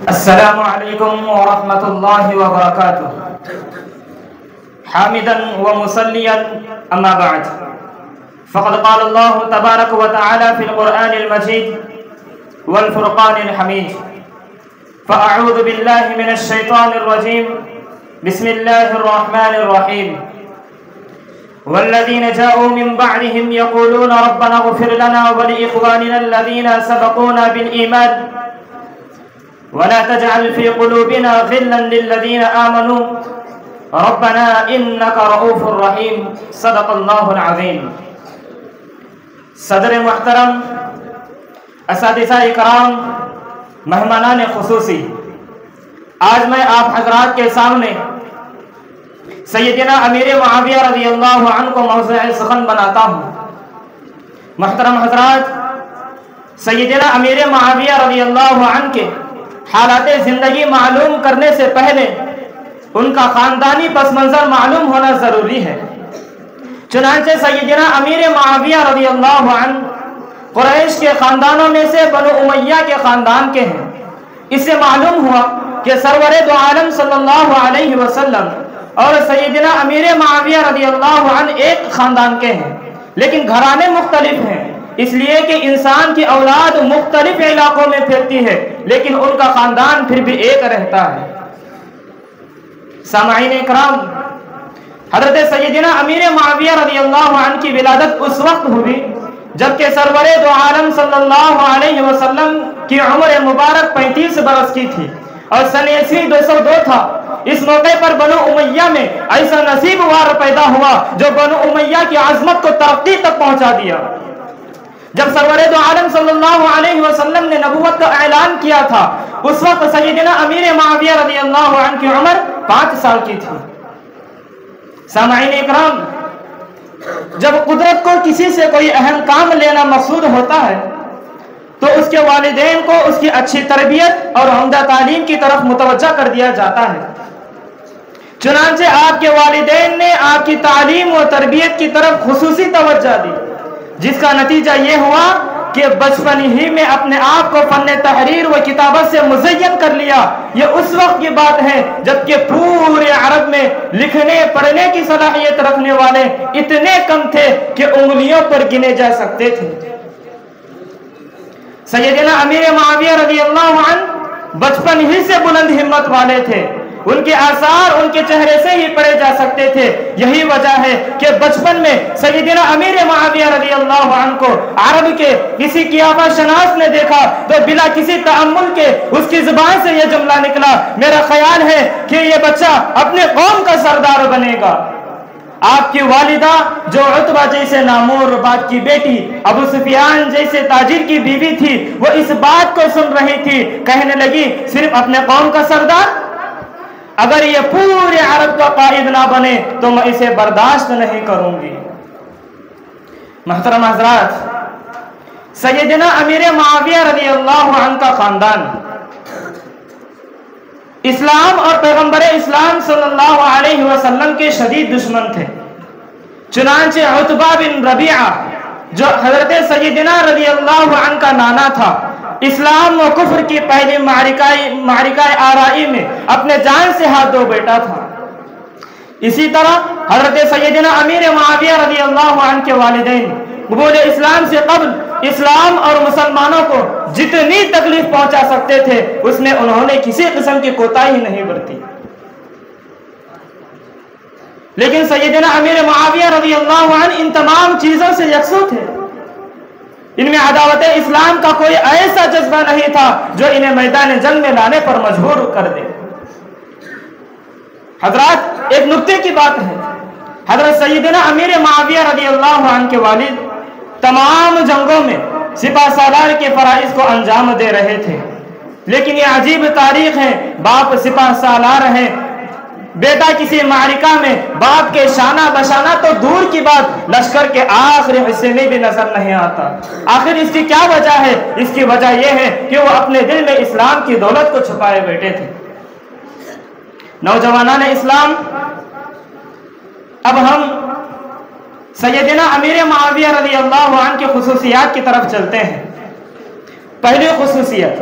السلام علیکم ورحمۃ اللہ وبرکاتہ. حامدا ومصلیا اما بعد فقد قال اللہ تبارک وتعالی فی القرآن المجید والفرقان الحمید. فاعوذ باللہ من الشیطان الرجیم. بسم اللہ الرحمن الرحیم. والذین جاءوا من بعدهم یقولون ربنا اغفر لنا ولإخواننا الذین سبقونا بالایمان ولا تجعل في قلوبنا غلا للذين آمنوا ربنا إنك رؤوف رحيم. صدق اللہ العظیم. صدر محترم، اساتذہ اکرام، مہمانان خصوصی، آج میں آپ حضرات کے سامنے سیدنا امیر معاویہ رضی اللہ عنہ کو موضوع سخن بناتا ہوں. محترم حضرات، سیدنا امیر معاویہ رضی اللہ عنہ کے حالات زندگی معلوم کرنے سے پہلے ان کا خاندانی پس منظر معلوم ہونا ضروری ہے. چنانچہ سیدنا امیر معاویہ رضی اللہ عنہ قریش کے خاندانوں میں سے بنو امیہ کے خاندان کے ہیں. اس سے معلوم ہوا کہ سرور دو عالم صلی اللہ علیہ وسلم اور سیدنا امیر معاویہ رضی اللہ عنہ ایک خاندان کے ہیں، لیکن گھرانے مختلف ہیں، اس لیے کہ انسان کی اولاد مختلف علاقوں میں پھرتی ہے لیکن ان کا خاندان پھر بھی ایک رہتا ہے. سامعین اکرام، حضرت سیدنا امیر معاویہ رضی اللہ عنہ کی ولادت اس وقت ہوئی جبکہ سرور دو عالم صلی اللہ علیہ وسلم کی عمر مبارک 35 برس کی تھی اور سن عیسوی 202 تھا. اس موقع پر بنو امیہ میں ایسا نصیب وار پیدا ہوا جو بنو امیہ کی عظمت کو ترقی تک پہنچا دیا. جب سرور دو عالم صلی اللہ علیہ وسلم نے نبوت کا اعلان کیا تھا اس وقت سیدنا امیر معاویہ رضی اللہ عنہ کی عمر 5 سال کی تھی. سامعین اکرام، جب قدرت کو کسی سے کوئی اہم کام لینا مقصود ہوتا ہے تو اس کے والدین کو اس کی اچھی تربیت اور عمدہ تعلیم کی طرف متوجہ کر دیا جاتا ہے. چنانچہ آپ کے والدین نے آپ کی تعلیم و تربیت کی طرف خصوصی توجہ دی، جس کا نتیجہ یہ ہوا کہ بچپن ہی میں اپنے آپ کو فن تحریر و کتابت سے مزین کر لیا. یہ اس وقت کی بات ہے جبکہ پورے عرب میں لکھنے پڑھنے کی صلاحیت رکھنے والے اتنے کم تھے کہ انگلیوں پر گنے جا سکتے تھے. سیدنا امیر معاویہ رضی اللہ عنہ بچپن ہی سے بلند ہمت والے تھے. ان کے آثار ان کے چہرے سے ہی پڑھے جا سکتے تھے. یہی وجہ ہے کہ بچپن میں سیدنا امیر معاویہ رضی اللہ عنہ کو عرب کے کسی قیافہ شناس نے دیکھا تو بلا کسی تأمل کے اس کی زبان سے یہ جملہ نکلا، میرا خیال ہے کہ یہ بچہ اپنے قوم کا سردار بنے گا. آپ کی والدہ جو عتبہ جیسے نامور باپ کی بیٹی، ابو سفیان جیسے تاجر کی بیوی تھی، وہ اس بات کو سن رہی تھی. کہنے لگی، صرف اپنے قوم کا سردار؟ اگر یہ پورے عرب کا قائد نہ بنے تو میں اسے برداشت نہیں کروں گی. محترم حضرات، سیدنا امیر معاویہ رضی اللہ عنہ کا خاندان اسلام اور پیغمبر اسلام صلی اللہ علیہ وسلم کے شدید دشمن تھے. چنانچہ عتبہ بن ربیعہ جو حضرت سیدنا رضی اللہ عنہ کا نانا تھا، اسلام و کفر کی پہلی معرکہ آرائی میں اپنے جان سے ہاتھ دھو بیٹا تھا. اسی طرح حضرت سیدنا امیر معاویہ رضی اللہ عنہ کے والدین قبول اسلام سے قبل اسلام اور مسلمانوں کو جتنی تکلیف پہنچا سکتے تھے اس میں انہوں نے کسی قسم کی کوتاہی نہیں برتی. لیکن سیدنا امیر معاویہ رضی اللہ عنہ ان تمام چیزوں سے یکسو تھے. ان میں عداوت اسلام کا کوئی ایسا جذبہ نہیں تھا جو انہیں میدان جنگ میں لانے پر مجبور کر دے. حضرات، ایک نکتے کی بات ہے، حضرت سیدنا امیر معاویہ رضی اللہ عنہ کے والد تمام جنگوں میں سپہ سالار کے فرائض کو انجام دے رہے تھے. لیکن یہ عجیب تاریخ ہے، باپ سپہ سالار ہے، بیٹا کسی معرکہ میں باپ کے شانہ بشانہ تو دور کی بات لشکر کے آخری حصے میں بھی نظر نہیں آتا. آخر اس کی کیا وجہ ہے؟ اس کی وجہ یہ ہے کہ وہ اپنے دل میں اسلام کی دولت کو چھپائے بیٹھے تھے. نوجوانان اسلام، اب ہم سیدنا امیر معاویہ رضی اللہ عنہ کی خصوصیات کی طرف چلتے ہیں. پہلی خصوصیت،